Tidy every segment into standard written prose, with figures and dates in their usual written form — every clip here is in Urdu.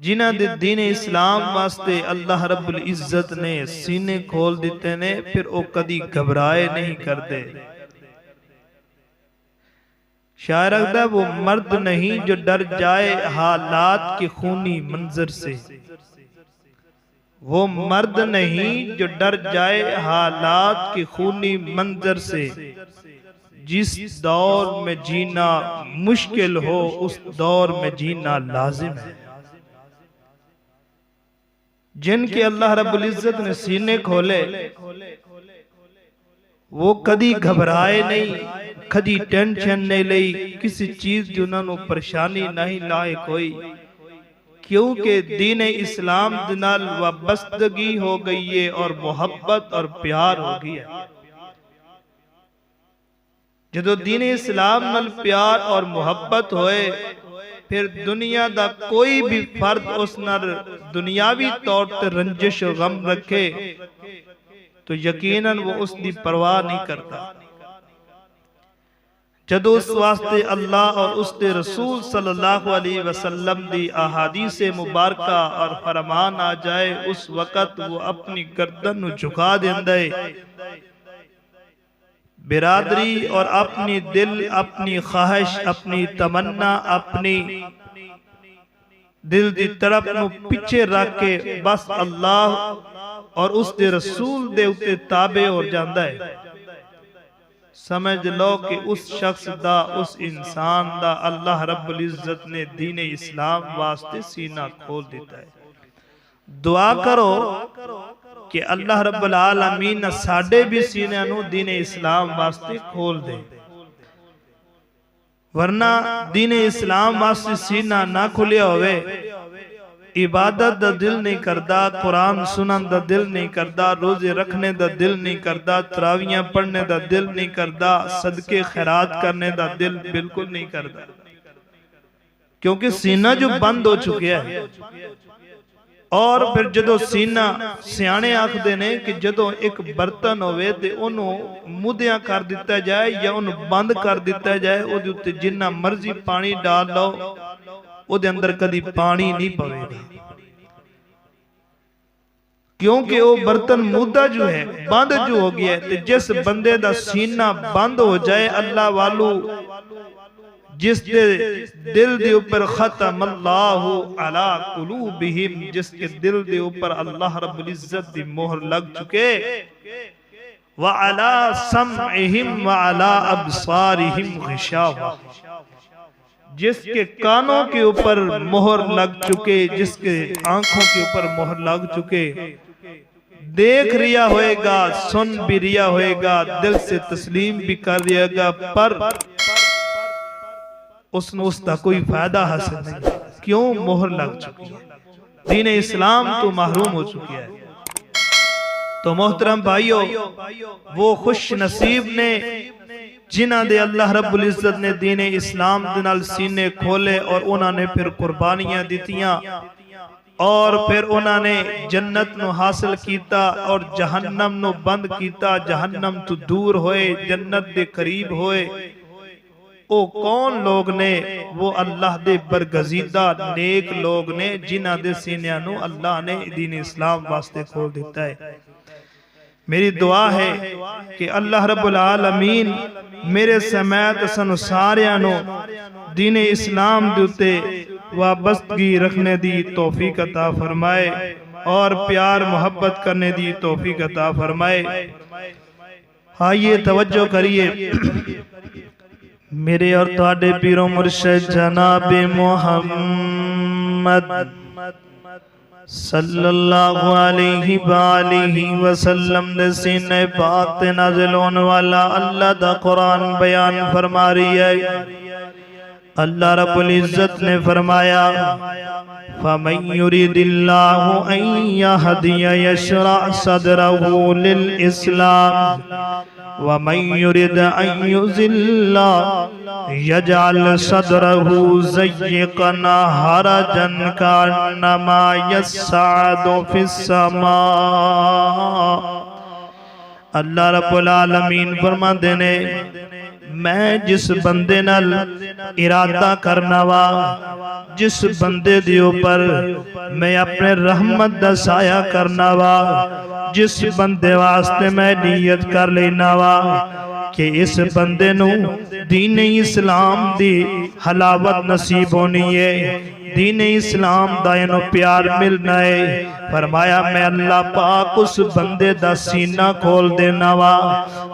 جنہاں دے دین اسلام واسطے اللہ رب العزت نے سینے کھول دیتے نے، پھر او کدی گھبرائے نہیں کرتے۔ شاعر اگدہ وہ مرد نہیں جو ڈر جائے حالات کے خونی منظر سے، وہ مرد نہیں جو ڈر جائے حالات کے خونی منظر سے، جس دور میں جینا مشکل ہو اس دور میں جینا لازم ہے۔ جن کے اللہ رب العزت نے سینے کھولے وہ کدی گھبرائے نہیں، کدی ٹینشن نہیں لئی، کسی چیز جو انہوں نے پریشانی نہیں لائے کوئی، کیونکہ دین اسلام دنال وابستگی ہو گئی ہے اور محبت اور پیار ہو گیا۔ جدو دین اسلام نال پیار اور محبت ہوئے، پھر دنیا دا کوئی بھی فرد اس نال دنیاوی طور تے رنجش و غم رکھے تو یقیناً وہ اس دی پرواہ نہیں کرتا۔ جدو اس واسطے اللہ اور اس دے رسول صلی اللہ علیہ وسلم دی احادیث مبارکہ اور فرمان آ جائے، اس وقت وہ اپنی گردن جھکا دیندے، برادری اور اپنی دل، اپنی خواہش، اپنی تمنا، اپنی دل دی طرف نو پیچھے رکھ کے بس اللہ اور اس دے رسول دے اتے تابع ہو جاندہ ہے۔ سمجھ لو کہ اس شخص دا، اس انسان دا اللہ رب العزت نے دین اسلام واسطے سینہ کھول دیتا ہے۔ دعا کرو کہ اللہ رب العالمین ساڑھے بھی سینہ نو دین اسلام واسطے کھول دے، ورنہ دین اسلام واسطے سینہ نہ کھلیا ہوئے، عبادت دا دل نہیں کردہ، قرآن سنن دا دل نہیں کردہ، روزے رکھنے دا دل نہیں کردہ، تراویاں پڑھنے دا دل نہیں کردہ، صدقے خیرات کرنے دا دل بالکل نہیں کردہ، کیونکہ سینہ جو بند ہو چکیا ہے۔ اور پھر جدو سینہ سیانے آکھ دینے کہ جدو ایک برتن ہوئے دے انہوں مدیاں کر دیتا جائے یا انہوں بند کر دیتا جائے، او دے جنہ مرضی پانی ڈال لو او دے اندر کدی پانی نہیں پوے گا، کیونکہ وہ برتن مدہ جو ہے بند جو ہو گیا ہے۔ جس بندے دا سینہ بند ہو جائے، اللہ والو جس دے دل دے اوپر ختم اللہ علی قلوبہم، جس کے دل دے اوپر اللہ رب العزت دی مہر لگ چکے، وَعَلَى سَمْعِهِمْ وَعَلَى أَبْصَارِهِمْ غِشَاوَةٌ، جس کے کانوں کے اوپر مہر لگ چکے، جس کے آنکھوں کے اوپر مہر لگ چکے، دیکھ ریا ہوئے گا، سن بھی ریا ہوئے گا، دل سے تسلیم بھی کر ریا گا، پر اس نے اس کا کوئی فائدہ حاصل نہیں، کیوں؟ مہر لگ چکی ہے، دین اسلام تو محروم ہو چکی ہے۔ تو محترم بھائیو، وہ خوش نصیب نے جنہ دے اللہ رب العزت نے دین اسلام دنال سینے کھولے اور انہوں نے پھر قربانیاں دیتیاں، اور پھر انہوں نے جنت نو حاصل کیتا اور جہنم نو بند کیتا، جہنم تو دور ہوئے، جنت دے قریب ہوئے۔ او کون لوگ نے؟ وہ اللہ دے برگزیدہ نیک لوگ نے جنہ دے سینیاں نو اللہ نے دین اسلام واسطے کھول دیتا ہے۔ میری دعا ہے کہ اللہ رب العالمین میرے سمیت سن ساریاں نو دین اسلام دوتے وابستگی رکھنے دی توفیق عطا فرمائے اور پیار محبت کرنے دی توفیق عطا فرمائے۔ آئیے توجہ کریے، میرے اور تواڈے پیر و مرشد جناب محمد صلی اللہ علیہ وآلہ وسلم دے سینے پاک تے نازل ہونے والا اللہ دا قرآن بیان فرما رہی ہے۔ اللہ رب العزت نے فرمایا، فَمَن يُرِدِ اللَّهُ أَن يَهْدِيَ يَشْرَحْ صَدْرَهُ لِلْإِسْلَامِ وَمَن يُرِدْ أَن يُضِلَّ يَجْعَلْ صَدْرَهُ ضَيِّقًا حَرَجًا كَأَنَّمَا يَصْعَدُ فِي السَّمَاءِ۔ اللہ رب العالمین فرما دینے، میں جس بندے نال ارادہ کرنا وا جس بندے دے اوپر میں اپنے رحمت دا سایہ کرنا وا جس بندے واسطے میں نیت کر لینا وا کہ اس بندے نو دین اسلام دی حلاوت نصیب ہونی ہے دین اسلام دا انو پیار ملنا ہے فرمایا میں اللہ پاک اس بندے دا سینہ کھول دینا وا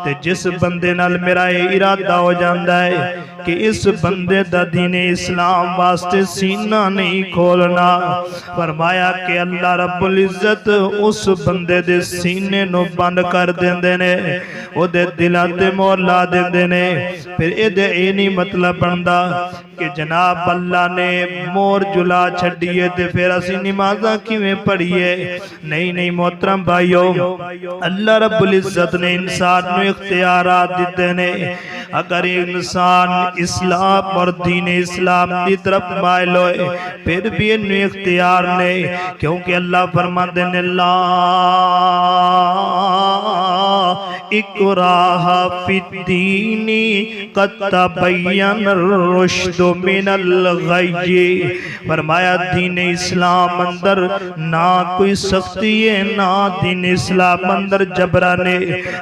تے جس بندے نال میرا ارادہ ہو جاندہ ہے کہ اس بندے دا دین اسلام واسطے سینہ نہیں کھولنا فرمایا کہ اللہ رب العزت اس بندے دے سینے نو بند کر دیندے نے او دے دلان تے مور لا دیندے نے پھر اے دے اینی مطلب بندہ کہ جناب اللہ نے مور جلا چھڑیے تے پھر اسی نمازہ کیویں پڑھیے نہیں محترم بھائیو اللہ رب العزت نے انسان نو اختیارات دیتے نے اگر انسان اسلام اور دین اسلام دی طرف مائل ہوئے پھر بھی انہوں اختیار نہیں کیونکہ اللہ فرماتے ہیں لا اکراہ فی الدین قد تبین الرشد من الغی فرمایا دین اسلام اندر نہ کوئی سختی ہے نہ دین اسلام اندر جبرانے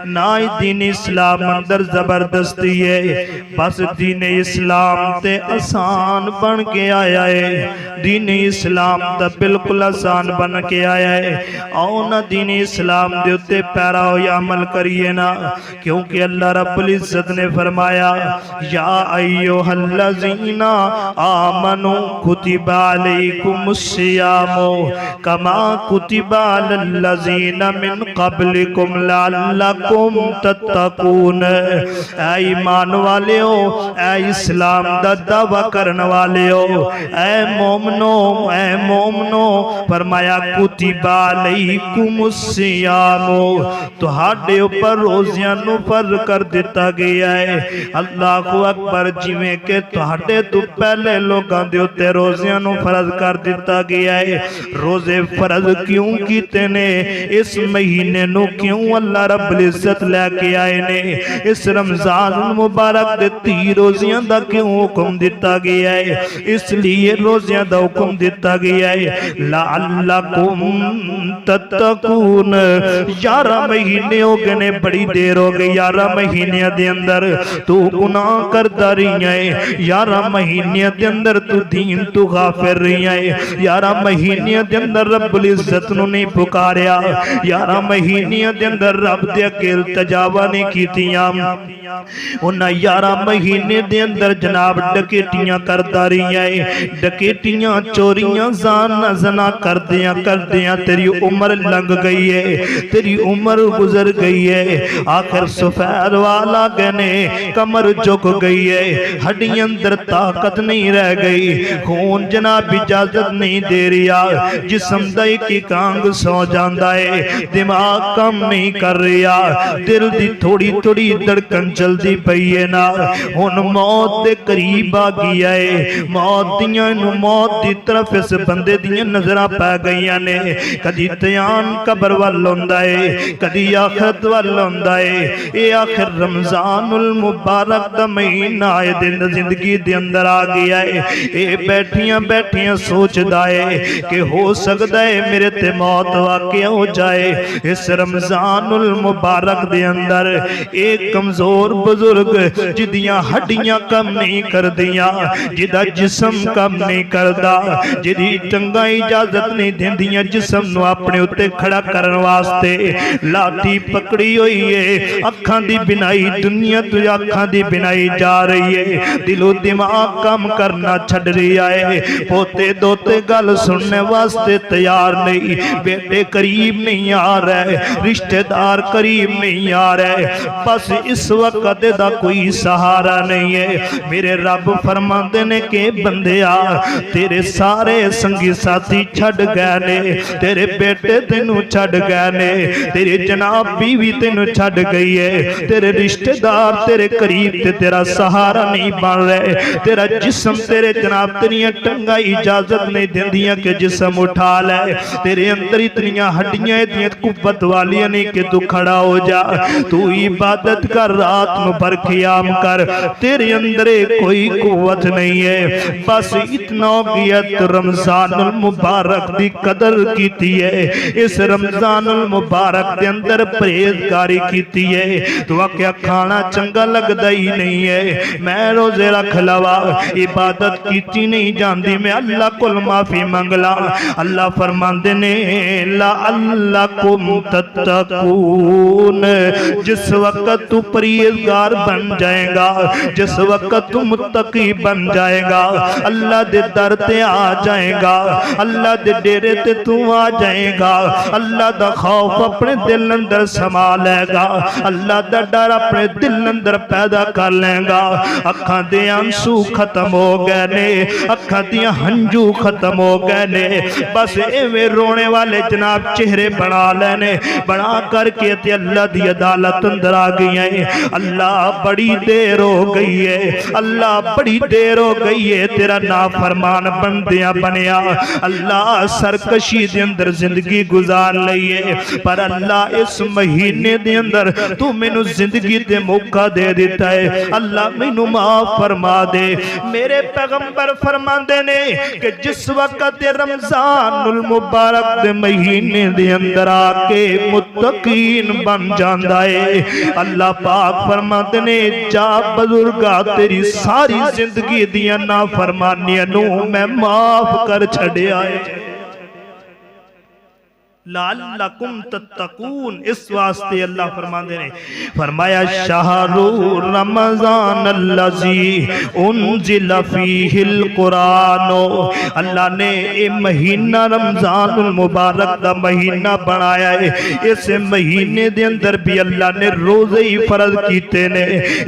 نہ دین اسلام اندر زبردستی ہے بس دین اسلام تے آسان بن کے آیا ہے دین اسلام تے بالکل آسان بن کے آیا ہے آؤ نہ دین اسلام دے اتے پیرا ہو یا عمل کریے نا کیونکہ اللہ رب العزت نے فرمایا یا ایوہ الذین آمنوا کتب علیکم الصیام کما کتب علی الذین من قبلکم لعلکم تتقون اے ایمان والے ہو اے اسلام دا دعویٰ کرنے والے ہو اے مومنو فرمایا کتب علیکم الصیام تو ہاڑے اوپر روزیاں نو فرض کر دیتا گیا ہے اللہ اکبر جویں کہ تو ہاڑے تو پہلے لوگاں دے ہوتے روزیاں نو فرض کر دیتا گیا ہے روزے فرض کیوں کیتے نے اس مہینے نو کیوں اللہ رب العزت لے کے آئے نے اس رمضان مبارک دے 30 روزیاں دا کیوں حکم دیتا گیا ہے اس لیے روزیاں دا حکم دیتا گیا ہے لعلکم تتقون 11 مہینے ہو گئے بڑی دیر ہو گئی 11 مہینے دے اندر تو گناہ کرتا رہی ہے 11 مہینے دے اندر تو دین تو غافر رہی ہے 11 مہینے دے اندر رب العزت نو نہیں پکاریا 11 مہینے دے اندر رب دے اکیل تجاوہ نہیں کیتیاں انہاں 11 مہینے دے اندر جناب ڈکیٹیاں کرتا رہی ہے ڈکیٹیاں چوریاں زنا کردیاں تیری عمر لنگ گئی ہے تیری عمر گزر گئی ہے آخر سفید والا گنے کمر جھک گئی ہے ہڈیاں اندر طاقت نہیں رہ گئی خون جناب اجازت نہیں دے رہا جسم دائی کی کانگ سو جاندہ ہے دماغ کم نہیں کر رہا دل دی تھوڑی تھوڑی دڑکن جلدی پئیے نا ان موت دے قریب آ گیا ہے موت دی طرف اس بندے دیاں نظرہ پہ گئیاں نے کدی تیان قبر واللندہ ہے کدی آخرت واللندہ ہے اے آخر رمضان المبارک دا مہینہ آئے دن زندگی دے اندر آ گیا ہے اے بیٹھیاں سوچ دائے کہ ہو سکتا ہے میرے تے موت واقع ہو جائے اس رمضان المبارک دے اندر ایک کمزور بزرگ جدیاں ہڈیاں کم نہیں کر دیاں جدہ جسم کم نہیں کردہ جدی ٹنگا اجازت نہیں دیں دیاں جسم نو اپنے اتے کھڑا کرن واسطے لاٹھی پکڑی ہوئی ہے اکھاں دی بنائی دنیا تو اکھاں دی بنائی جا رہی ہے دل و دماغ کم کرنا چھڑ رہی ہے پوتے دوتے گل سننے واسطے تیار نہیں بیٹے قریب نہیں آ رہے رشتہ دار قریب نہیں آ رہے بس اس وقت دا کوئی سہارا نہیں ہے میرے رب فرماندے نے کہ بندیا تیرے سارے سنگی ساتھی چھڑ گئے نے تیرے بیٹے تینوں چھڑ گئے نے تیرے جناب بیوی تینوں چھڑ گئی ہے تیرے رشتہ دار تیرے قریب تے تیرا سہارا نہیں بن رہے تیرا جسم تیرے جناب تیریاں ٹنگا اجازت نہیں دیں دیاں کہ جسم اٹھا لے تیرے اندر اتنیاں ہڈیاں اتنیاں قوت والیاں نہیں کہ تو کھڑا ہو جا تو عبادت کر رات رات نو بھر قیام کر، تیرے اندر کوئی قوت نہیں ہے، بس اتنا ہو گیا تو رمضان المبارک دی قدر کیتی ہے، اس رمضان المبارک دے اندر پرہیزگاری کیتی ہے، تو کیا کھانا چنگا لگدا ہی نہیں ہے، میں روزے رکھ لوا، عبادت کیتی نہیں جاندی، میں اللہ کول معافی منگلا۔ اللہ فرماندے نے لعلکم تتقون، جس وقت تو پرہیزگار بن جائے گا، جس وقت تو متقی بن جائے گا، اللہ دے در تے آ جائے گا، اللہ دے ڈیرے تے تو آ جائے گا، اللہ دا خوف اپنے دل اندر سما لے گا، اللہ دا ڈر اپنے دل اندر پیدا کر لے گا، اکھاں دے آنسو ختم ہو گئے نے، اکھاں دے ہنجو ختم ہو گئے نے، بس ایویں رونے والے جناب چہرے بنا لینے، بنا کر کے تے اللہ دی عدالت اندر آ گئی ہیں۔ اللہ بڑی دیر ہو گئی ہے، اللہ بڑی دیر ہو گئی ہے، تیرا نافرمان بندیاں بنیا، اللہ سرکشی دے اندر زندگی گزار لئیے، پر اللہ اس مہینے دے اندر تو میں نو زندگی دے موقع دے دیتا ہے، اللہ میں نو معاف فرما دے۔ میرے پیغمبر فرما دے نے کہ جس وقت رمضان المبارک دے مہینے دے اندر آکے متقین بن جاندہ ہے، اللہ پاک فرماتے نے جا بزرگا تیری ساری زندگی دیا نافرمانیاں نو میں معاف کر چھڑے آئے، لعلکم تتقون، اس واسطے اللہ فرماندے نے فرمایا شہر رمضان اللذی انزل فیہ القرآن، اللہ نے یہ مہینہ رمضان المبارک دا مہینہ بنایا ہے، اس مہینے دے اندر بھی اللہ نے روزے ہی فرض کیتے نے،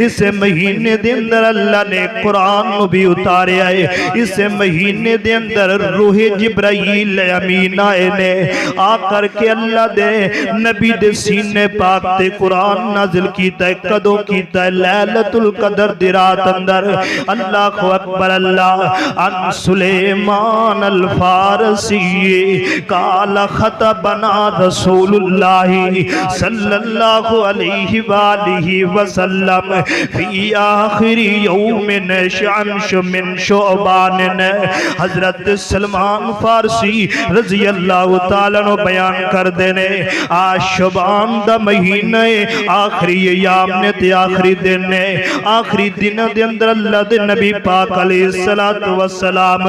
اس مہینے دے اندر اللہ نے قرآن بھی اتارے آئے، اس مہینے دے اندر روح جبرائیل امین آئے نے، کر کے اللہ دے نبی دے سینے پاک تے قرآن نازل کیتا ہے، قدو کیتا ہے لیلۃ القدر دی رات اندر، اللہ اکبر۔ اللہ ان سلیمان الفارسی قال خطبنا رسول اللہ صلی اللہ علیہ وآلہ وسلم فی آخر یوم شمس من شعبان، حضرت سلمان فارسی رضی اللہ تعالیٰ عنہ بیان کر دینے آج شعبان دا مہینہ آخری ایام نے تے آخری دن نے، آخری دن دے اندر اللہ دے نبی پاک علیہ السلام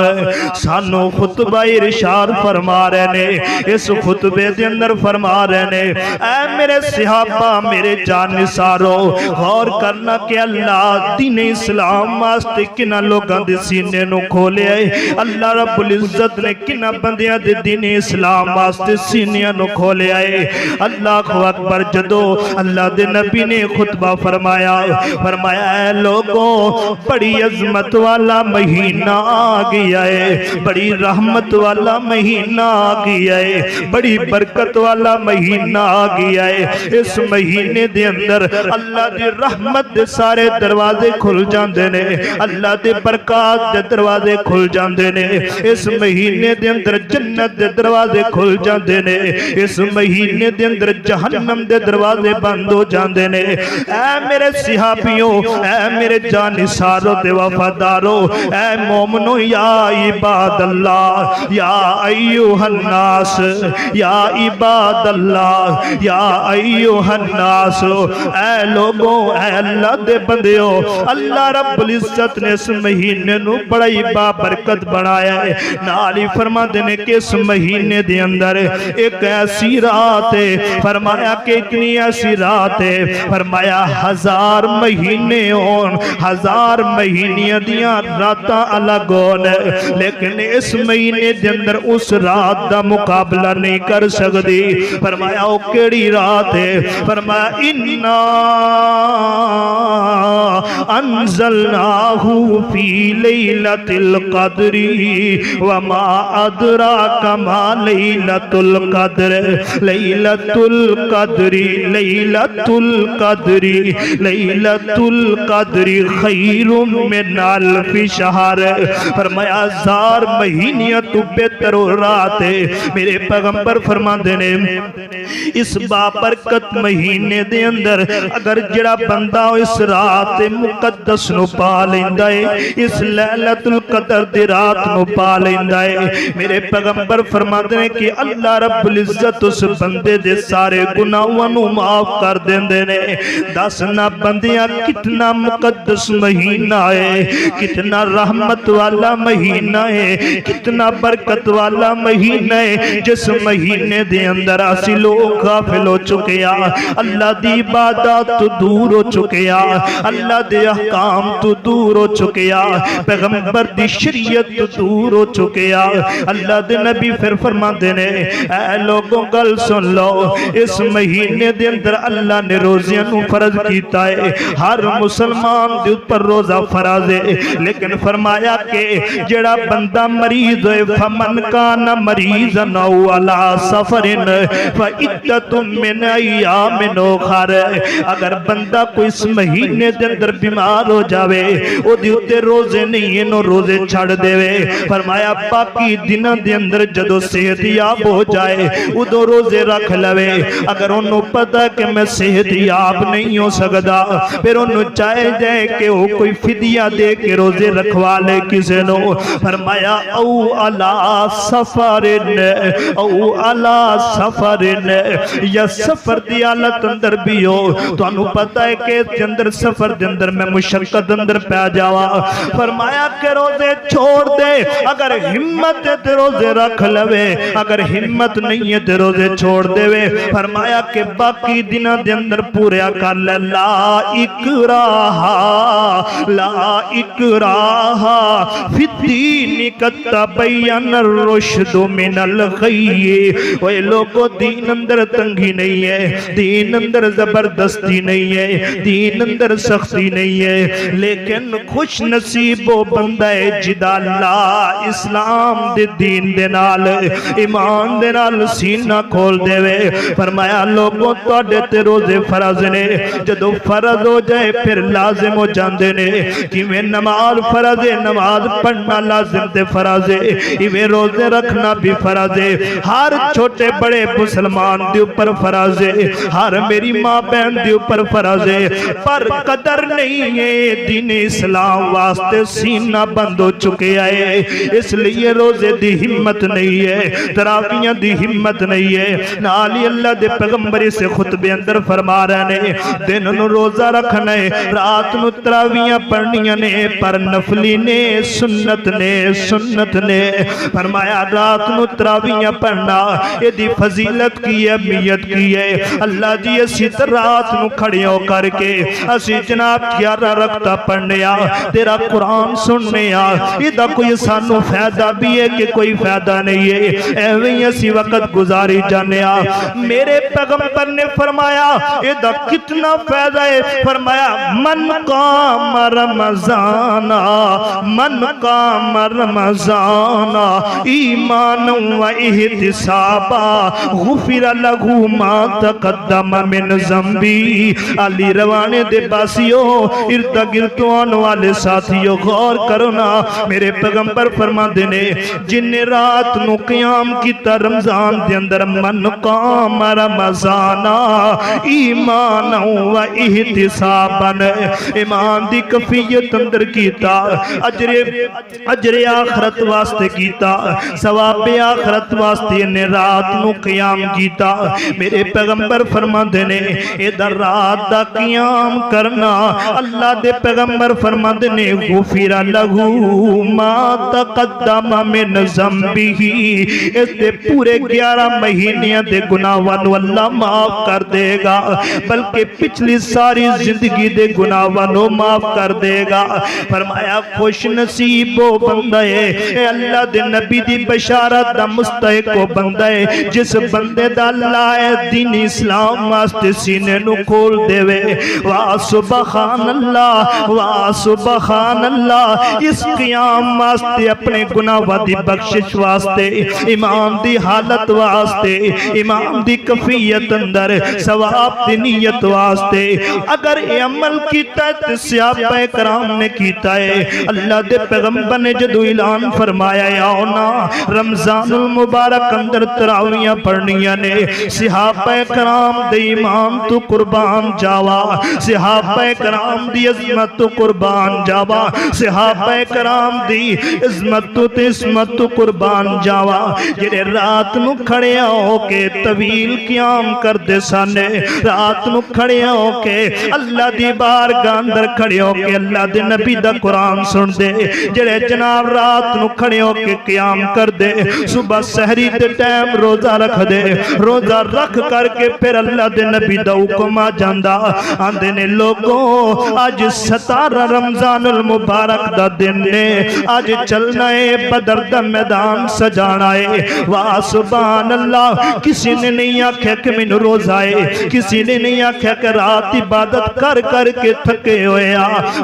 سانو خطبہ ارشاد فرما رہے نے، اس خطبے دے اندر فرما رہے نے اے میرے صحابہ میرے جانسارو غور کرنا کہ اللہ دین اسلام واسطے کنہ لوگاں دے سینے نو کھولے آئے، اللہ رب العزت نے کنہ بندیاں دے دین اسلام واسطے سینیاں نو کھولے آئے، اللہ اکبر۔ جدو اللہ دے نبی نے خطبہ فرمایا اے لوگوں بڑی عظمت والا مہینہ آ گیا ہے، بڑی رحمت والا مہینہ آ گیا ہے، بڑی برکت والا مہینہ آ گیا ہے، اس مہینے دے اندر اللہ دی رحمت دے سارے دروازے کھل جاندے نے، اللہ دے برکات دے دروازے کھل جاندے نے، اس مہینے دے اندر جنت دے دروازے کھل جاندے نے، اس مہینے دے اندر جہنم دے دروازے بند ہو جاندے نے۔ اے میرے صحابیوں، اے میرے جانساروں تے وفاداروں، اے مومنوں یا عباد اللہ یا ایوہ الناس، یا عباد اللہ یا ایوہ الناس، اے لوگوں اے اللہ دے بندیوں، اللہ رب العزت نے اس مہینے نو بڑا ہی بابرکت بنایا ہے، نالی فرما دینے کہ اس مہینے دے اندر ایک ایسی رات ہے، فرمایا کہ اتنی ایسی رات ہے، فرمایا 1000 مہینے ہون، 1000 مہینیاں دیاں راتاں الگ ہون، لیکن اس مہینے دے اندر اس رات دا مقابلہ نہیں کر سکتی، فرمایا او کیڑی رات ہے، فرمایا اِنَّا انزلناہ فی لیلۃ القدر وما ادراک ما لیلۃ القدر، القدر لیلۃ القدر لیلۃ القدر لیلۃ القدر خیر من الف شہر فرمایا 1000 مہینیاں تو بہتر رات ہے میرے پیغمبر فرماندے نے اس بابرکت مہینے دے اندر اگر جڑا بندہ اس رات مقدس نو پا لیندا ہے اس لیلۃ القدر دی رات نو پا لیندا ہے میرے پیغمبر فرماندے نے کہ اللہ رب العزت اس بندے دے سارے گناہاں نو معاف کر دیندے نے دس نہ بندیاں کتنا مقدس مہینہ ہے کتنا رحمت والا مہینہ ہے کتنا برکت والا مہینہ ہے جس مہینے دے اندر اسی لوگ غافل ہو چکے ہیں اللہ دی عبادت تو دور ہو چکے ہیں اللہ دے احکام تو دور ہو چکے ہیں پیغمبر دی شریعت تو دور ہو چکے ہیں اللہ دے نبی پھر فرماندے نے اے لوگوں گل سن لو اس مہینے دے اندر اللہ نے روزیاں نو فرض کیتا ہے ہر مسلمان دے اوپر روزہ فرض ہے لیکن فرمایا کہ جڑا بندہ مریض ہوئے فمن کان مریضا او علی سفر فعدۃ من ایام اخر اگر بندہ کوئی اس مہینے دے اندر بیمار ہو جاوے او دی اوتے روزے نہیں نو روزے چھڑ دے فرمایا باقی دنوں دے اندر جدو صحت یاب ہو جائے ادو روزے رکھ لوے اگر انہوں پتہ کہ میں صحت یاب نہیں ہو سکتا پھر انہوں چاہے جائے کہ وہ کوئی فدیہ دے کے روزے رکھوا لے کسے نو فرمایا او علی سفرن او علی سفرن یا سفر دی حالت اندر بھی ہو تو انہوں پتہ ہے کہ اندر سفر دے اندر میں مشقت اندر پہ جاوا فرمایا کہ روزے چھوڑ دے اگر ہمت تے روزے رکھ لوے اگر ہمت نہیں ہے تے روزے چھوڑ دے فرمایا کہ باقی دنہ دے اندر پوریا کر لے لا اکراہ فی الدین قد تبین الرشد من الغی وہ لوگوں دین اندر تنگی نہیں ہے دین اندر زبردستی نہیں ہے دین اندر سختی نہیں ہے لیکن خوش نصیب وہ بندہ ہے جدا اللہ اسلام دے دین دے نال ایمان دے نال سینہ کھول دے وے فرمایا لوگوں توڑے تے روزے فرض نے جدو فرض ہو جائے پھر لازم ہو جاندے نے کیویں نماز فرض ہے نماز پڑھنا لازم تے فرض ہے ایویں روزے رکھنا بھی فرض ہے ہر چھوٹے بڑے مسلمان دے اوپر فرض ہے ہر میری ماں بہن دے اوپر فرض ہے پر قدر نہیں ہے دین اسلام واسطے سینہ بند ہو چکے آئے اس لیے روزے دی ہمت نہیں ہے تراویحاں دی ہمت نہیں ہے نالی اللہ دے پیغمبر سے خطبے اندر فرما رہے نے دن نو روزہ رکھنا ہے رات نو تراویحاں پڑھنیاں نے پر نفلی نے سنت نے فرمایا رات نو تراویحاں پڑھنا یہ دی فضیلت کی اہمیت کی ہے اللہ جی اسی رات نو کھڑے ہو کر کے اسی جناب 11 رکعتاں پڑھنے تیرا قرآن سننے یہ کوئی سانو فائدہ بھی ہے کہ کوئی فائدہ نہیں ہے ایویں اسی وقت گزاری جانے میرے پیغمبر نے فرمایا یہ کتنا فائدہ ہے فرمایا من قام رمضان ایمان و احتسابا غفر له ما تقدم من ذنبی علی روانے دے باسیوں ارد گرد آنے والے ساتھیوں غور کرنا میرے پیغمبر فرما دینے جن رات نو قیام کیتا رمضان دے اندر من قام رمضانا ایمان و احتسابا ایمان دی کفیت اندر کیتا اجر آخرت واسطے کیتا ثواب آخرت واسطے نے رات نو قیام کیتا میرے پیغمبر فرما دینے ادھر رات دا قیام کرنا اللہ دے پیغمبر فرما دینے غفر لہو ما تقدم من ذنبہ اس دے پورے 11 مہینیاں دے گناہاں نو اللہ معاف کر دے گا بلکہ پچھلی ساری زندگی دے گناہاں نو معاف کر دے گا فرمایا خوش نصیب وہ بندہ ہے اے اللہ دے نبی دی بشارت دا مستحق وہ بندہ ہے جس بندے دا اللہ ہے دین اسلام واسطے سینے نو کھول دے وے واہ سبحان اللہ اس قیام واسطے اپنے گناہاں دی بخشش واسطے ایمان دی حالت حالت واسطے امام دی کفیت اندر ثواب دی نیت واسطے اگر اے عمل کیتا ہے تے صحابہ کرام نے کیتا ہے اللہ دے پیغمبر نے جدو اعلان فرمایا ہے آؤ نا رمضان المبارک اندر تراویاں پڑھنیاں نے صحابہ کرام دے ایمان تو قربان جاوا صحابہ کرام دی عظمت تو قربان جاوا صحابہ کرام دی عظمت تو عصمت تو قربان جاوا جڑے رات نو کھڑے ہو کے طویل قیام کردے سانے رات نو کھڑے ہو کے اللہ دی بارگاہ اندر کھڑے ہو کے اللہ دے نبی دا قرآن سن دے جڑے جناب رات نو کھڑے ہو کے قیام کر دے صبح سحری دے ٹائم روزہ رکھ دے روزہ رکھ کر کے پھر اللہ دے نبی دا حکم آ جاندا آندے نے لوگوں آج 17 رمضان المبارک دا دن نے آج چلنا ہے بدر دا میدان سجانا ہے واہ سبحان اللہ کسی نے نہیں آکھیا کہ میں روزہ ہے کسی نے نہیں آکھیا کہ رات عبادت کر کر کے تھکے ہوئے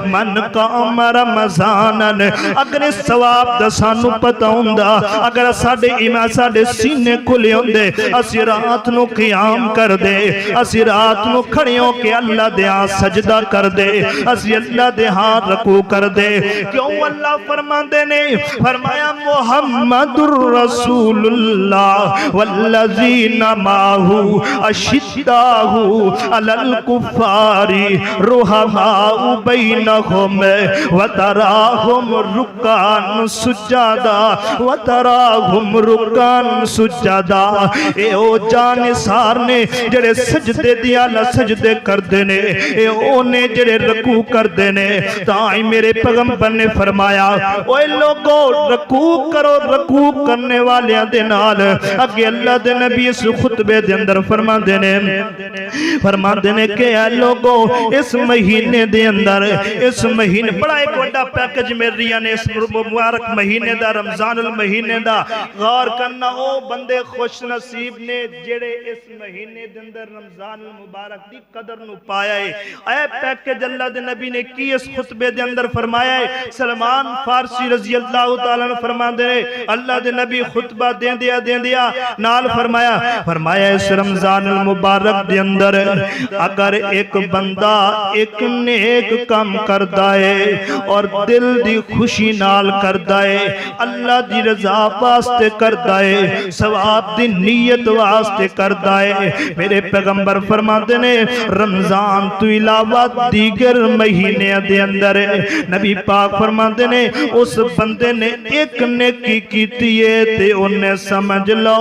من قام رمضانن اگر ثواب دا سانو پتہ ہوندا اگر ساڈے ایمان ساڈے سینے کھلے ہوندے اسی رات نو قیام کر دے اسی رات نو کھڑے ہو کے اللہ دے ہاں سجدہ کر دے اسی اللہ دے ہاں رکوع کر دے کیوں اللہ فرماندے نے فرمایا محمد الرسول اللہ والذین معہ اشداء علی الکفار رحماء بینہم وتراہم رکعا سجدا وتراہم رکعا سجدا اے او جانثار نے جڑے سجدے دیا لا سجدے کر دینے اے او نے جڑے رکوع کر دینے تائیں میرے پیغمبر نے فرمایا اوے لوگو رکوع کرو رکوع کرنے والے دے نال اگے اللہ دے نبی اس خطبے دے اندر فرما دینے کہ اے لوگو اس مہینے دے اندر اس مہینے بڑا ایک بڑا پیکج میریا نے اس مبارک مہینے دا رمضان المہینے دا غور کرنا او بندے خوش نصیب نے جڑے اس مہینے دے اندر رمضان المبارک دی قدر نو پایا ہے اے پیکج اللہ دے نبی نے کی اس خطبے دے اندر فرمایا ہے سلمان فارسی رضی اللہ تعالیٰ نے فرما دے اللہ دے نبی خطبہ دیں دیا نال فرمایا اس رمضان المبارک دے اندر اگر ایک بندہ ایک نیک کام کردا ہے اور دل دی خوشی نال کردا ہے اللہ دی رضا واسطے کردا ہے ثواب دی نیت واسطے کردا ہے میرے پیغمبر فرماتے نے رمضان تو علاوہ دیگر مہینے دے اندر نبی پاک فرماتے نے اس بندے نے ایک نیکی کیتی ہے تے انہیں سمجھ لو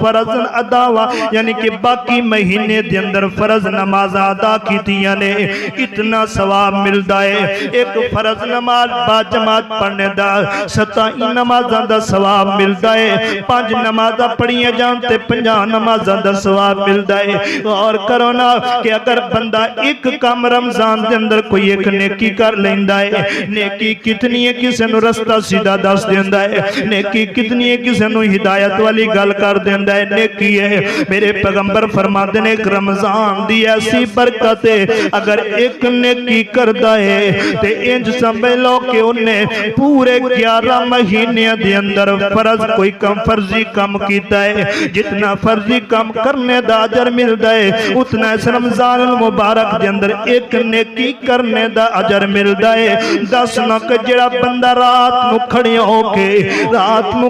فرض ادا ہوا یعنی کہ باقی مہینے دے اندر فرض نماز ادا کیتیاں نے اتنا ثواب ملدا ہے ایک فرض نماز با جماعت پڑھنے دا 27 نمازاں دا ثواب ملدا ہے 5 نمازاں پڑھیاں جان تے 50 نمازاں دا ثواب ملدا ہے اور کرو نا کہ اگر بندہ ایک کام رمضان دے اندر کوئی ایک نیکی کر لیندا ہے نیکی کتنی ہے کسے نو رستہ سیدھا دس دیندا ہے نیکی کتنی ہے کسے نو ہدایت والی گل کر دیندا ہے نیکی ہے میرے پیغمبر فرماتے ہیں کہ رمضان دی ایسی برکت ہے اگر ایک نیکی کردا ہے تے انج سمجھ لو کہ انہیں پورے 11 مہینے دے اندر فرض کوئی کم فرضی کم کیتا ہے جتنا فرضی کم کرنے دا اجر ملدا ہے اتنا اس رمضان المبارک دے اندر ایک نیکی کرنے دا اجر ملدا ہے 10 نک جڑا بندہ رات نو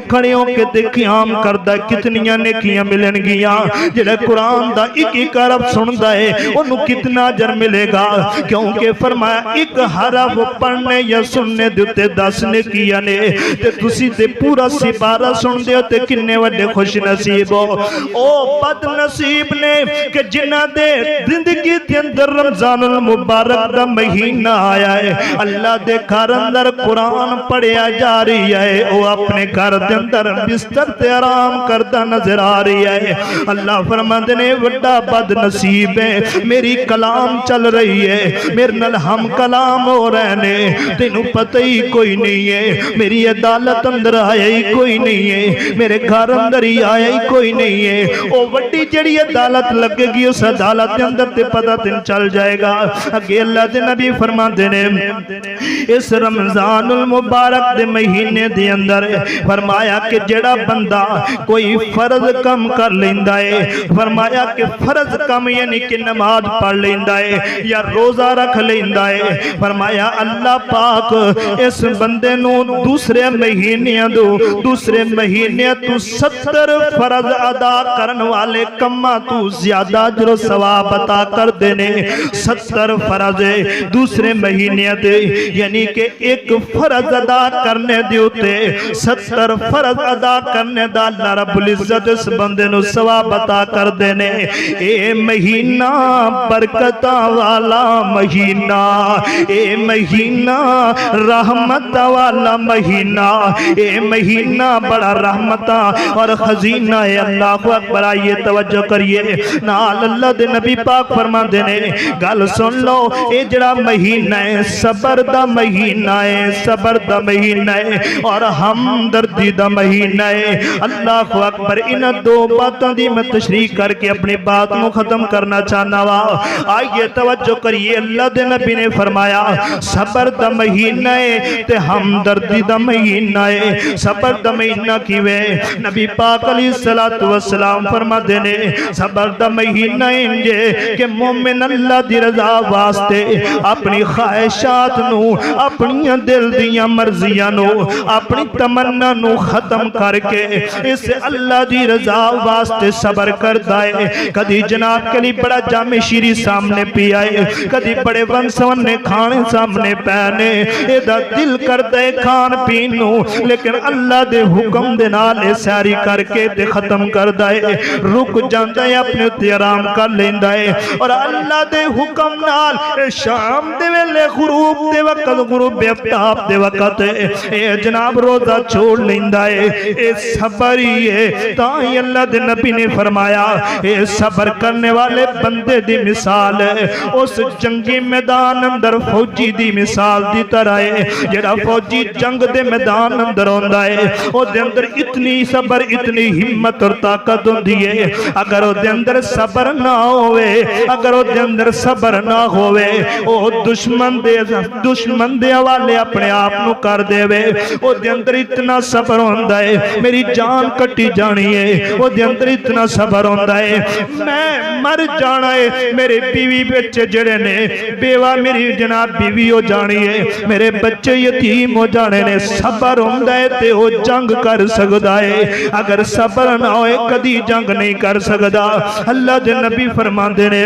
کھڑے ہو کے تے قیام کردا کتنیاں نیکیاں ملن گیاں جڑا قرآن دا ایک عرب سندا ہے انہوں کتنا اجر ملے گا کیونکہ فرمایا ایک حرف پڑھنے یا سننے دیتے 10 نیکیاں نے تے تسی تے پورا سپارہ سن دے تے کنے وڈے خوش نصیب ہو او بد نصیب نے کہ جنہ دے زندگی دے اندر رمضان المبارک دا مہینہ آیا ہے اللہ دے گھر اندر قرآن پڑھیا جا رہی ہے او اپنے گھر دے اندر بستر تے آرام کرتا نظر آ رہی ہے اللہ فرماتے نے وڈا بد نصیب ہے میری کلام چل رہی ہے میرے نال ہم کلام ہو رہے نے تینوں پتہ ہی کوئی نہیں ہے میری عدالت اندر آیا ہی کوئی نہیں ہے میرے گھر اندر ہی آیا ہی کوئی نہیں ہے او وڈی جڑی عدالت لگے گی اس عدالت اندر تے پتہ تین چل جائے گا اگے اللہ دے نبی فرماتے نے اس رمضان المبارک دے مہینے دے اندر فرمایا کہ جڑا بندہ کوئی فرض کم کر لیندہ ہے، فرمایا کہ فرض کم یعنی کہ نماز پڑھ لیندہ ہے یا روزہ رکھ لیندہ ہے، فرمایا اللہ پاک اس بندے نو دوسرے مہینے تو 70 فرض ادا کرن والے کمہ تو زیادہ اجر و ثواب عطا کر دینے۔ 70 فرض دوسرے مہینے دے یعنی کہ ایک فرض ادا کرنے دیوتے 70 فرض ادا کرنے دا اللہ رب العزت اس بندے نو ثواب عطا کر دینے۔ اے مہینہ برکتہ والا مہینہ، اے مہینہ رحمت والا مہینہ، اے مہینہ بڑا رحمتہ اور خزینہ ہے۔ اللہ اکبر، آئیے توجہ کریے نال اللہ دے نبی پاک فرما دینے گل سن لو، اے جڑا مہینہ ہے صبر دا مہینہ ہے، صبر دا مہینہ ہے اور ہمدردی دا مہینہ ہے۔ اللہ اکبر، ان دو باتوں دی میں تشریح کر کے اپنی بات کو ختم کرنا چاہنا وا۔ آئیے توجہ کریے، اللہ دے نبی نے فرمایا صبر دا مہینہ ہے تے ہمدردی دا مہینہ ہے۔ صبر دا مہینہ کیویں؟ نبی پاک علیہ السلام فرما دینے صبر دا مہینہ انجے کہ مومن اللہ دی رضا واسطے اپنی خواہشات نو، اپنی دل دیاں مرضیاں نو، اپنی تمنا نو ختم کر کے اس اللہ دی رضا واسطے صبر کردا ہے۔ کدی جناب کے لیے بڑا جامع شیری سامنے پی آئے، کدی بڑے ون سونے کھانے سامنے پہنے، ایدہ دل کردہ کھان پینو لیکن اللہ دے حکم دے نالے ساری کر کے دے ختم کردہ ہے، رک جاندہ ہے، اپنے اتے آرام کر لیندہ ہے اور اللہ دے حکم نال شام دے ویلے غروب دے وقت، غروب افتاب دے وقت اے جناب روزہ چھوڑ لیندہ ہے۔ اے صبر ہی ہے، تاہی اللہ دے نبی نے فرمایا اے صبر کرنے والے بندے دی مثال ہے اس جنگی میدان اندر فوجی دی مثال دی طرح ہے۔ جڑا فوجی جنگ دے میدان اندر ہوندہ ہے او دے اندر اتنی صبر، اتنی حمت اور طاقت ہوندی ہے، اگر او دے اندر صبر نہ ہوئے، اگر او دے اندر صبر نہ ہوئے او دشمن دے حوالے اپنے آپ نو کر دے وے۔ او دے اندر اتنا صبر ہوندہ ہے میری جان کٹی جانی ہے، او دے اندر اتنا صبر ہوندہ ہے میں مر جانا ہے، میرے بیوی بچے جڑے نے، بیوہ میری جناب بیوی ہو جانی ہے، میرے بچے یتیم ہو جانے نے، صبر ہوندہ ہے تے وہ جنگ کر سکتا ہے، اگر صبر نہ ہوئے کدی جنگ نہیں کر سکتا۔ اللہ دے نبی فرما دینے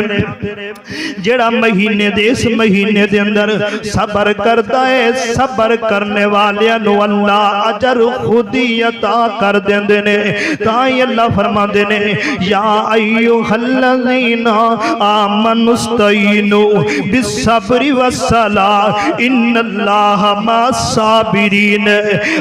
جڑا مہینے دے اس مہینے دے اندر صبر کرتا ہے، صبر کرنے والے نو اللہ اجر خودی عطا کر دیں دینے۔ تاہی اللہ فرما دینے یا ایوہ الذین آمنوا استعینوا بالصبر والصلاۃ ان اللہ مع الصابرین۔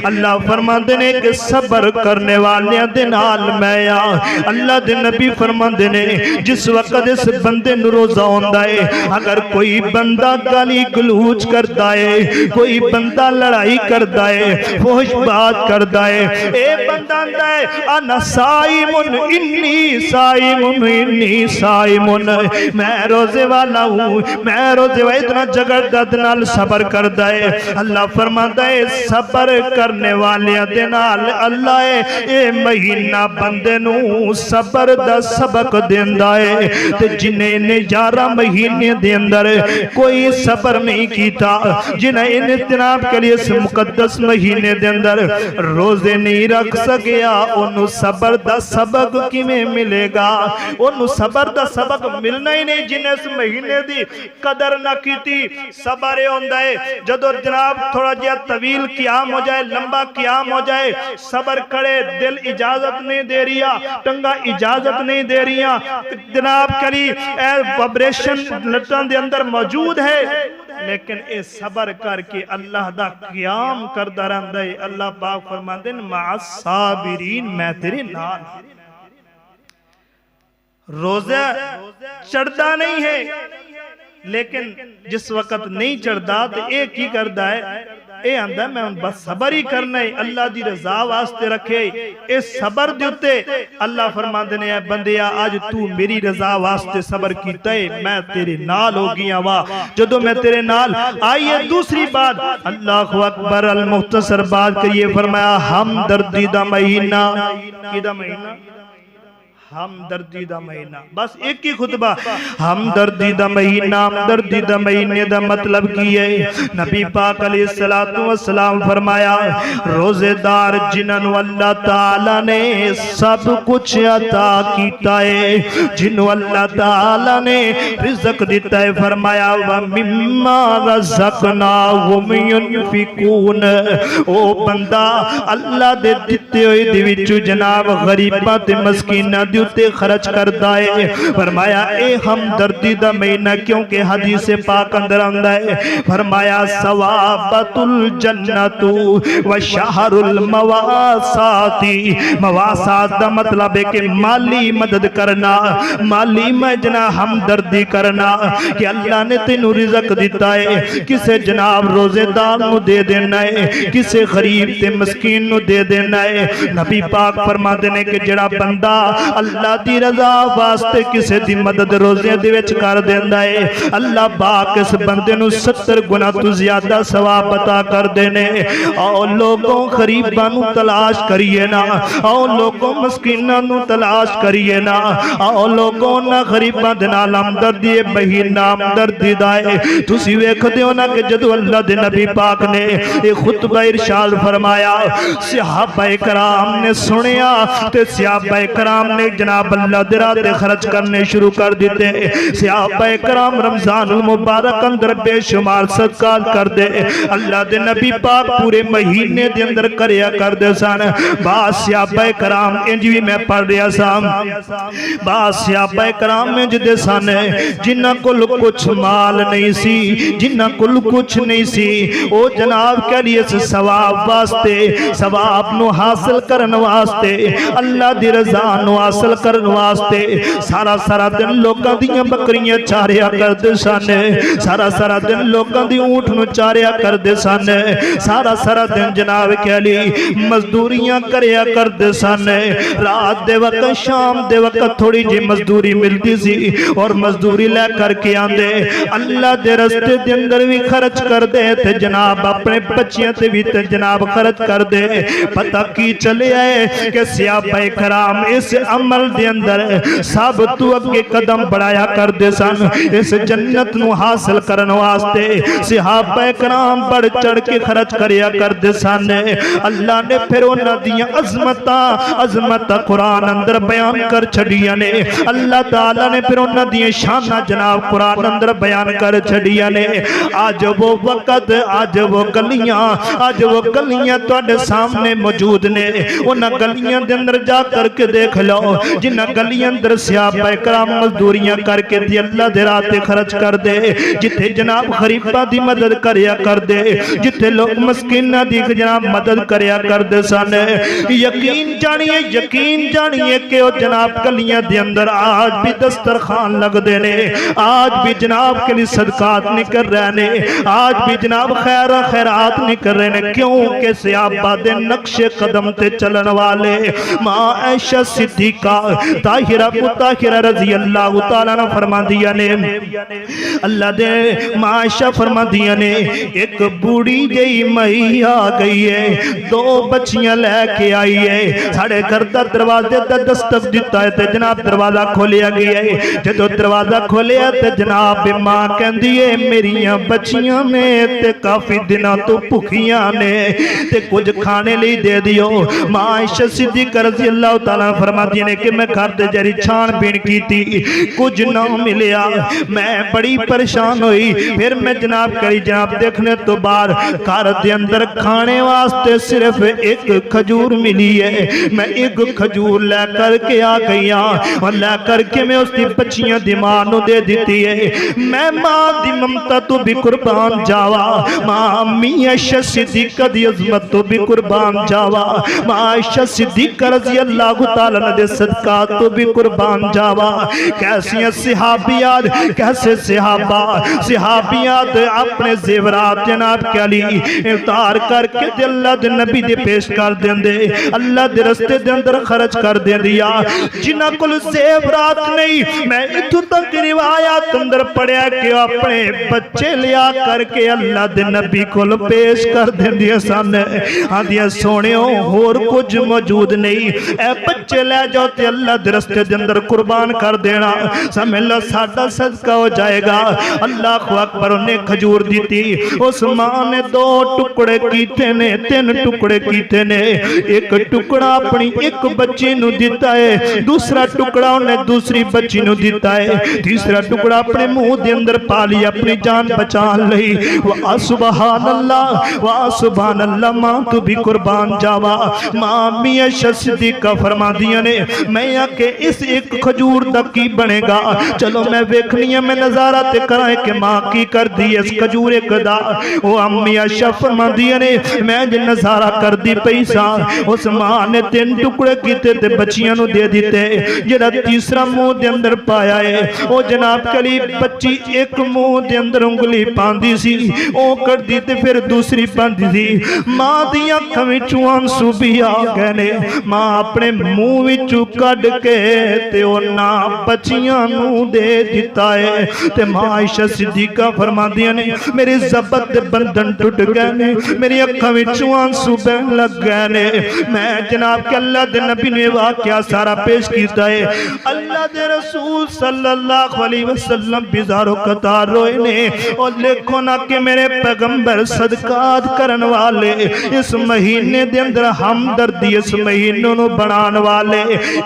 اللہ فرما دینے کہ صبر کرنے والے دے نال میں اللہ دے نبی فرما دینے جس وقت اس بندے نو روزہ ہوندہ ہے، اگر کوئی بندہ گالی گلوچ کرتا ہے، کوئی بندہ لڑائی کرتا ہے، فحش بات کرتا ہے، اے بندہ اندہ ہے انا سائمن انی سائمن انی سائمن، میں روزے والا ہوں، میں روزے والا، اتنا جگر ددنال صبر کرتا ہے۔ اللہ فرماتا ہے صبر کرنے والے دنال اللہ اے مہینہ بندے نو صبر دا سبق دیندہ ہے، تے جنہیں نے 11 مہینے دے اندر کوئی صبر نہیں کیتا، جنہیں ان اتناب کے لیے اس مقدس مہینے دے اندر روزے نہیں رکھ سکیا، انہوں صبر دا سبق کی میں ملے گا، انہوں صبر دا سبق ملنا ہی نہیں جنہیں اس مہینے دی قدر نہ کی تھی۔ صبر ہوندہ ہے جدو جناب تھوڑا جیا طویل قیام ہو جائے، لمبا قیام ہو جائے، صبر کرے، دل اجازت نہیں دے رہا، ٹنگا اجازت نہیں دے رہا، جناب کری وبریشن لٹن دے اندر موجود ہے، لیکن اے صبر کر کے اللہ دا قیام کردہ رہندہ ہے۔ اللہ پاک فرماندے مع الصابرین، میں تیرے نال۔ روزہ چڑھتا نہیں ہے لیکن جس وقت نہیں چڑھتا تو ایک ہی کردہ ہے اے آندہ میں بس صبر ہی کرنا ہے اللہ دی رضا واسطے رکھے اس صبر دیتے اللہ فرما دینے اے بندیا آج تو میری رضا واسطے صبر کیتا ہے میں تیرے نال ہو گیا وا جدو میں تیرے نال آئیے دوسری بات اللہ اکبر المختصر بات کریے فرمایا ہمدردی دا مہینہ کی دا مہینہ ہمدردی دا مہینہ بس ایک ہی خطبہ ہمدردی دا مہینہ ہمدردی دا مہینے دا مطلب کی ہے نبی پاک علیہ السلام فرمایا روزے دار جنہوں اللہ تعالیٰ نے سب کچھ عطا کیتا ہے جنہوں اللہ تعالیٰ نے رزق دیتا ہے فرمایا وَمِمَّا رَزَقْنَاهُمْ يُنْفِقُونَ او بندہ اللہ دے دیتے ہوئے دیوچو جناب غریبات مسکینہ دیوتے خرچ کرتا ہے فرمایا اے ہمدردی دا مہینہ کیونکہ حدیث پاک اندر آندہ ہے فرمایا ثوابت الجنت وشہر المواسات مواسات دا مطلب ہے کہ مالی مدد کرنا مالی مجنہ ہمدردی کرنا کہ اللہ نے تینوں رزق دیتا ہے کسے جناب روزے دار نو دے دینا ہے کسے غریب تے مسکین نو دے دینا ہے نبی پاک فرما دینے کہ جڑا بندہ اللہ دی رضا واسطے کسے دی مدد روزے دی وچ کر دیندا ہے اللہ پاک اس بندے نو 70 گنا تو زیادہ ثواب عطا کر دینے او لوگوں غریباں نو تلاش کریے نا او لوگوں مسکیناں نو تلاش کریے نا او لوگوں نہ غریباں دے نال ہمدردی مہینہ ہمدردی دا ہے تسی ویکھدے ہو نا کہ جدوں اللہ دے نبی پاک نے یہ خطبہ ارشاد فرمایا صحابہ کرام نے سنیا تے صحابہ کرام نے جناب اللہ دراتے خرچ کرنے شروع کر دیتے صحابہ کرام رمضان المبارک اندر بے شمار صدقات کر دے اللہ دے نبی پاک پورے مہینے دے اندر کریا کر دے سان بعض صحابہ کرام انجوی میں پڑھ رہا سام بعض صحابہ کرام میں جدے سان جنہ کل کچھ مال نہیں سی جنہ کل کچھ نہیں سی او جناب کے لیے ثواب واسطے ثواب نو حاصل کرن واسطے اللہ دی رضا نو حاصل کرن واسطے سارا دن لوکاں دیاں بکریاں چاریا کردے سن سارا دن لوکاں دی اونٹ نو چاریا کردے سن سارا دن جناب کے لیے مزدوریاں کریا کردے سن رات دے وقت شام دے وقت تھوڑی جی مزدوری ملتی سی اور مزدوری لے کر کے آندے اللہ دے رستے دے اندر بھی خرچ کر دے تے جناب اپنے بچیاں تے بھی تے جناب خرچ کر دے پتہ کی چلے آئے کہ صحابہ کرام اس عمل دے اندر سب تو اگے قدم بڑھایا کر دے سن اس جنت نو حاصل کرن واسطے صحابہ کرام بڑھ چڑھ کے خرچ کریا کر دے سن اللہ نے پھر انہاں دیاں عظمت قرآن اندر بیان کر چھڑیاں نے اللہ تعالیٰ نے پھر انہاں دیاں شانہ جناب قرآن اندر بیان کر چھڑیاں نے آج وہ وقت آج وہ گلیاں تواڈے سامنے موجود نے انہاں گلیاں دے اندر جا کر کے دیکھ لو جنہاں گلیاں اندر صحابہ کرام مزدوریاں کر کے دی اللہ دے راہ تے خرچ کر دے جتھے جناب غریباں دی مدد کریا کر دے جتھے لوگ مسکیناں دی جناب مدد کریا کر دے سن یقین جانیے کہ وہ جناب گلیاں دے اندر آج بھی دسترخوان لگ دے نے آج بھی جناب کے لیے صدقات نکل رہے نے آج بھی جناب خیرات نکل رہے نے کیوں کہ صحابہ دے نقش قدم تے چلن والے ماں عائشہ صدیقہ طاہرہ رضی اللہ تعالیٰ نے فرما دیا نے اللہ دے ماں عائشہ فرما دیا نے ایک بوڑی جئی مہی آ گئی ہے 2 بچیاں لے کے آئی ہے ساڑھے گھر دا دروازے دا دستک دیتا ہے تے جناب دروازہ کھولیا گیا ہے جدو دروازہ کھولیا تے جناب ماں کہن دیئے میریاں بچیاں نے تے کافی دنہ تو بھکیاں نے تے کچھ کھانے لئی دے دیو ماں عائشہ صدیقہ رضی اللہ تعالیٰ فرما دیا نے کہ میں گھر دے جری چھان بین کی تھی کچھ نہ ملیا میں بڑی پریشان ہوئی پھر میں جناب کری جناب دیکھنے تو بار گھر دے اندر کھانے واسطے صرف ایک کھجور ملی ہے میں ایک کھجور لے کر کے آ گئی اور لے کر کے میں اس دی بچیاں دی ماں نو دے دیتی ہے میں ماں دی ممتا تو بھی قربان جاوا ماں امی عائشہ صدیقہ دی عظمت تو بھی قربان جاوا ماں عائشہ صدیقہ رضی اللہ تعالیٰ نے صدقہ تو بھی قربان جاوا. کیسی ہیں صحابیات, کیسے صحابیات اپنے زیورات جناب کے علی اتار کر کے اللہ دے نبی دے پیش کر دیں دے, اللہ دے رستے دے اندر خرچ کر دیں دیا. جنہ کل زیورات نہیں, میں اتھو تک روایات اندر پڑھیا کہ اپنے بچے لیا کر کے اللہ دے نبی کل پیش کر دیں دیا سن. ہاں دیا سونے اور کچھ موجود نہیں, اے بچے لے جاؤ تے اللہ دے رستے دے اندر قربان کر دینا, سمجھ اللہ ساڈا صدقہ ہو جائے گا. اللہ اکبر. انہیں کھجور دیتی, اس ماں نے 2 ٹکڑے کیتے نے, 3 ٹکڑے کیتے نے. ایک ٹکڑا اپنی ایک بچی نو دیتا ہے, دوسرا ٹکڑا انہیں دوسری بچی نو دیتا ہے, تیسرا ٹکڑا اپنے منہ دے اندر پا لیا, اپنی جان بچان لئی. وَا سبحان اللہ, وَا سبحان اللہ. ماں تو بھی قربان جاوا. ماں میاں صدیقہ فرما دیا نے, میں یا کہ اس ایک کھجور دا کی بنے گا, چلو میں ویکھنی ہے, میں نظارہ تے کرائے کہ ماں کی کر دی اس کھجور ایک دا. وہ امی عائشہ فرما دیا نے, میں جو نظارہ کر دی پیسا, اس ماں نے 3 ٹکڑے کیتے تے بچیاں نو دے دیتے. جڑا تیسرا منہ دے اندر پایا ہے, وہ جناب کلی بچی ایک منہ دے اندر انگلی پاندی سی, او کر دی تے پھر دوسری پاندی سی. ماں دیا کمی چوان سو بھی آگے نے, ماں اپنے منہ وچوں کڈ کے تے اونا بچیاں نو دے دیتا ہے. تے ماں عائشہ صدیقہ فرما دیا نے, میری زبط دے بندن ٹوٹ گئے نے, میری اکھاں وچوں آنسو بہن لگ گئے نے. میں جناب کہ اللہ دے نبی نے واقعہ سارا پیش کیتا ہے. اللہ دے رسول صلی اللہ علیہ وسلم بیزارو قطار روئے نے, اور لکھو نا کہ میرے پیغمبر صدقات کرن والے, اس مہینے دے اندر ہمدردی اس مہینے نو بنان والے,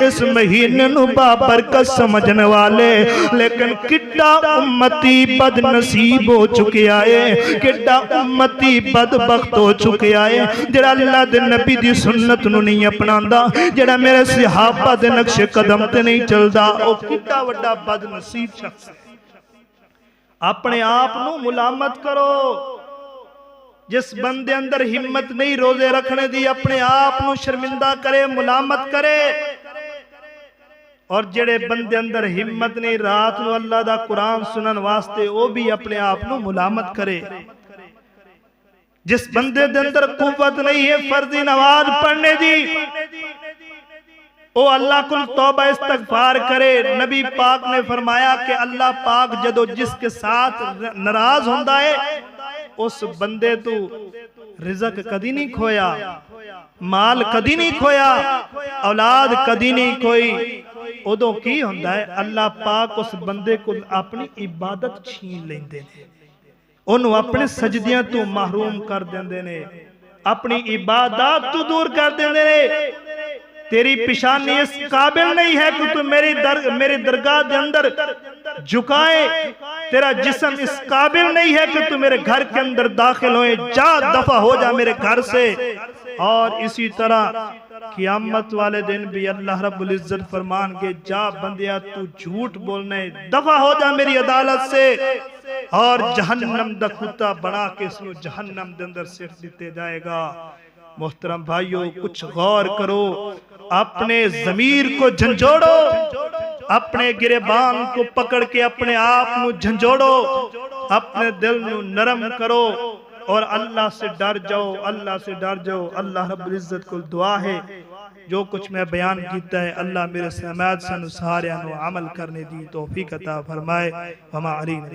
اس مہینے نو بابرکت سمجھن والے. لیکن کڈا امتی بد نصیب ہو چکے آئے, کڈا امتی بدبخت ہو چکے آئے, جڑا اللہ دے نبی دی سنت نو نہیں اپناندا, جڑا میرے صحابہ دے نقش قدم تے نہیں چلدا, او کڈا وڈا بد نصیب شخص. اپنے آپ نو ملامت کرو. جس بندے اندر ہمت نہیں روزے رکھنے دی, اپنے آپ نو شرمندہ کرے, ملامت کرے. اور جڑے بندے اندر ہمت نہیں رات نو اللہ دا قرآن سنن واسطے, وہ بھی اپنے آپ نو ملامت کرے. جس بندے دے اندر قوت نہیں ہے فرضی نماز پڑھنے دی, او اللہ کل توبہ استغفار کرے. نبی پاک نے فرمایا کہ اللہ پاک جدو جس کے ساتھ ناراض ہوندا ہے, اس بندے تو رزق کدی نہیں کھویا, مال کدی نہیں کھویا, اولاد کدی نہیں کھوئی. ادو کی ہوندا ہے, اللہ پاک اس بندے کو اپنی عبادت چھین لیندے نے, انہوں اپنے سجدیاں تو محروم کر دیندے نے, اپنی عبادات تو دور کر دیندے نے. تیری پیشانی اس قابل نہیں ہے کہ تو میری درگاہ دے اندر جھکائے, تیرا جسم اس قابل نہیں ہے کہ تو میرے گھر کے اندر داخل ہوئے, جا دفع ہو جا میرے گھر سے. اور اسی طرح قیامت والے دن بھی اللہ رب العزت فرمان کے, جا بندیا تو جھوٹ بولنے, دفع ہو جا میری عدالت سے. اور جہنم دا کتا بنا کے اس کو جہنم دے اندر صرف دیتے جائے گا. محترم بھائیو, کچھ غور کرو, اپنے ضمیر کو جھنجھوڑو, اپنے گریبان کو پکڑ کے اپنے آپ نو جھنجھوڑو, اپنے دل نو نرم کرو, اور اللہ سے ڈر جاؤ, اللہ سے ڈر جاؤ. اللہ رب العزت کو دعا ہے جو کچھ میں بیان کیتا ہے, اللہ میرے سماعت سن سارے انو عمل کرنے دی توفیق عطا فرمائے. وما علینا.